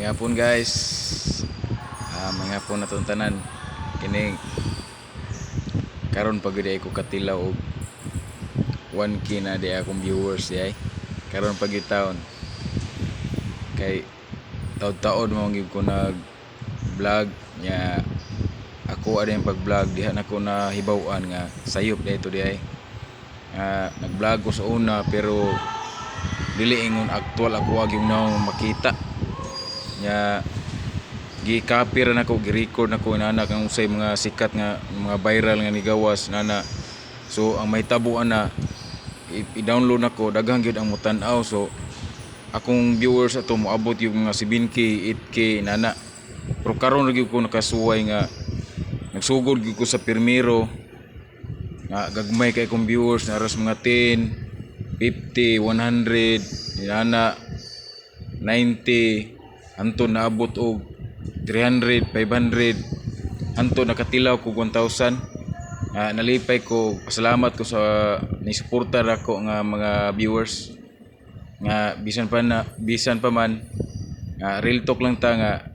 May hapon guys. May hapon na itong tanan. Kini karon pag di ko katilaw og 1K na di akong viewers di ay. Karon pag taon kay taon-taon mo gyud ko nag vlog nya ako ada yung pag-vlog diha na ko na hibaw-an nga sayop dito di ay. Nag-vlog ko sa una pero dili ingon actual ako wag yung naong makita nya gi-copy ra nako gi-record nako inana kang usay mga sikat nga mga viral nga nigawas nana. So ang mahitabuan na i-download nako daghang gyud ang mutan-aw, so akong viewers ato moabot yung mga 7K 8K nana. Pero karon gyud ko nakasuway nga nagsugod gyud ko sa pirmiro nga gagmay kay kong viewers na ras mga 10 50 100 inana 90 anto naabot og 300 500 anto nakatilaw ko 1,000. Nalipay ko, pasalamat ko sa ni-suportar ako nga mga viewers nga bisan pa man real talk lang ta nga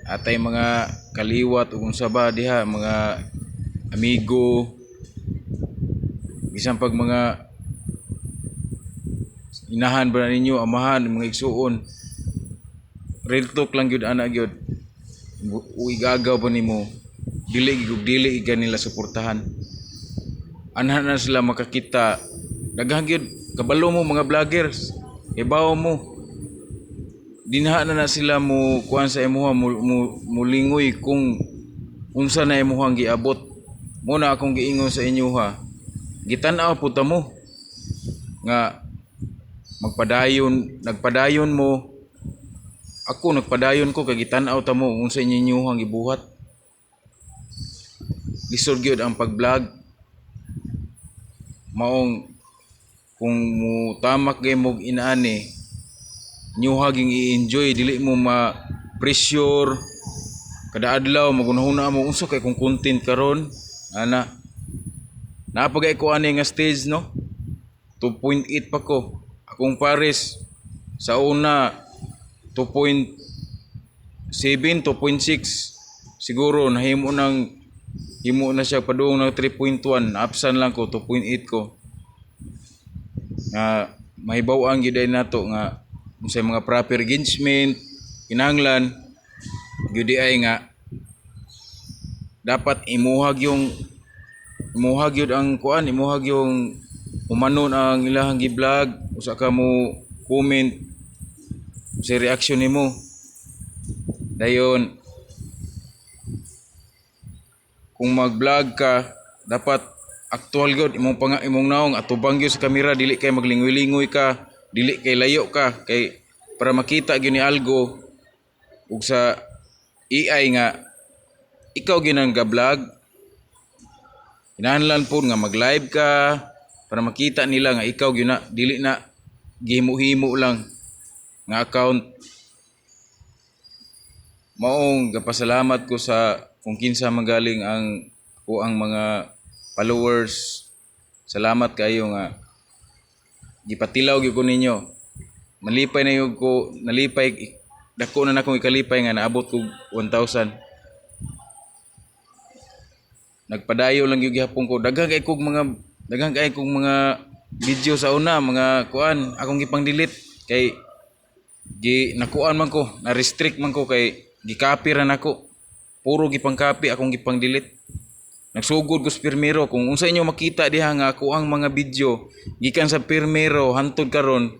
atay mga kaliwat ug unsa ba diha mga amigo bisan pag mga inahan ba ninyo amahan mga igsuon, real talk lang gyud ana gyud igagaw ba nimo dili nila suportahan anhan na sila makakita daghang gyud kabalo mo mga vloggers ibaw mo dinha na sila mo kuan sa imuha mulingoy kung unsa na imuhang giabot mo na akong giingon sa inyo ha gitan-aw pud ta mo nga nagpadayon mo. Ako nagpadayon ko kay gitan-aw ta mo unsa inyong gibuhat. Lisod gyud ang pag-vlog. Maong kung mo tamak gay mo inaani, inyo haging i-enjoy dili mo ma-pressure kada adlaw magunahuna mo unsa kay kung content karon ana. Napagay ko ani nga stage no. 2.8 pa ko. Akong pares sa una 2.7, 2.6 siguro himo na siya padung ng 3.1 absan lang ko 2.8 ko nga mahibaw-an gyud nato nga unsay mga proper engagement kinahanglan gyud ay nga dapat imuhag gyud ang kuan imuhag yung umanon ang ilahang gi-vlog usa ka mo comment sa reaction nimo dayon kung mag-vlog ka dapat actual gyud imong naong atubang gyud sa kamera dili kay maglingoy-lingoy ka dili kay layo ka kay para makita gyud ni algo ug sa AI nga ikaw gyud ang ga-vlog kinahanglan pud nga mag-live ka para makita nila nga ikaw gyud na dili na gihimo-himo lang nga account. Maong gapasalamat ko sa kung kinsa magaling ang mga followers. Salamat kayo nga gipatilaw gyud ko ninyo. Malipay na yun ko, nalipay dako na akong ikalipay nga naabot ko 1,000. Nagpadayo lang gyud gihapon ko. Daghang kay kog mga video sa una, mga kuan akong gipang delete kay nakuan man ko, na-restrict man ko kay gi-copy ra nako. Puro gipang copy akong gipang delete. Nagsugod ko sa pirmero kung unsa inyo makita diha nga ako ang mga video gikan sa pirmero hantod karon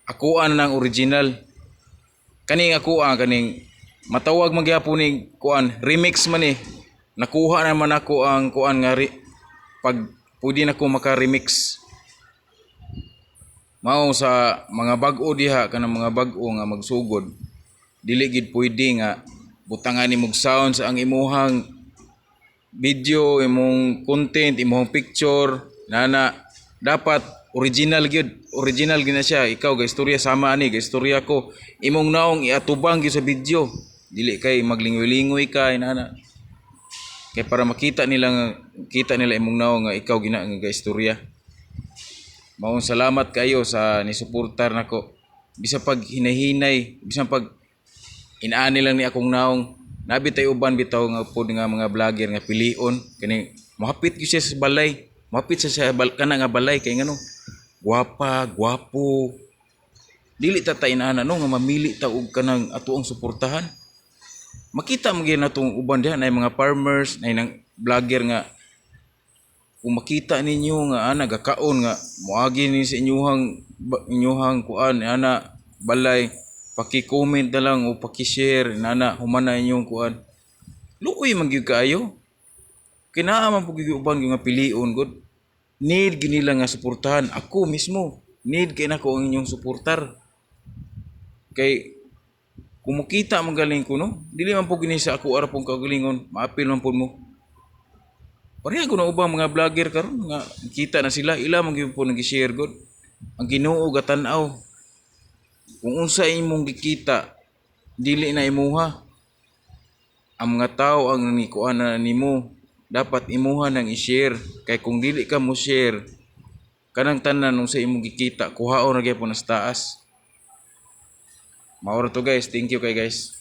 akuan nang original. Kaning kaning matawag man gyapon ni kuan remix man eh. Nakuha naman ako ang kuan nga pag pwede na ko maka-remix. Mao sa mga bag-o diha kanang mga bag-o nga magsugod dili gid pwede nga butangan nimog sound sa ang imuhang video, imong content, imong picture nana dapat original gid na siya. Ikaw ga istorya sama ani ga istorya ko imong naong iatubang gyud sa video dili kay maglingoy-lingoy ka nana kay para makita nila imong naong nga ikaw gina nga istorya. Maong salamat kayo sa nisuportar nako. Bisa pag hinahinay, bisan pag inaani lang ni akong naong nabi tay uban bitaw nga pod nga mga vlogger nga pilion kani mahapit gyud siya sa balay, mahapit siya sa kana nga balay kay ngano gwapa, gwapo. Dili ta inana no nga mamili ta og kanang atuong suportahan. Makita mo gyud natong uban diha na mga farmers na nang vlogger nga kung makita ninyo nga ana gakaon nga moagi ni sa inyuhang kuan ana balay, paki-comment na lang o paki-share nana humana inyong kuan. Luoy man gyud kaayo. Kinaaman po gyud uban nga pilion gud. Need ginila nga suportahan. Ako mismo need kay nako ang inyong suportar. Kay kung makita man galing ko no, dili man po gini sa ako ara pong kagalingon, maapil man po mo. Pareha ko na ubang mga vlogger karon nga kita na sila ila man gyud po nag-share gud. Ang Ginoo gatan-aw. Kung unsa imong gikita, dili na imuha. Ang mga tao ang nangikuan na nimo, dapat imuha nang i-share. Kay kung dili ka mo share, kanang tanan unsa imong gikita, kuhaon ra gyapon sa taas. Maura to guys, thank you kay guys.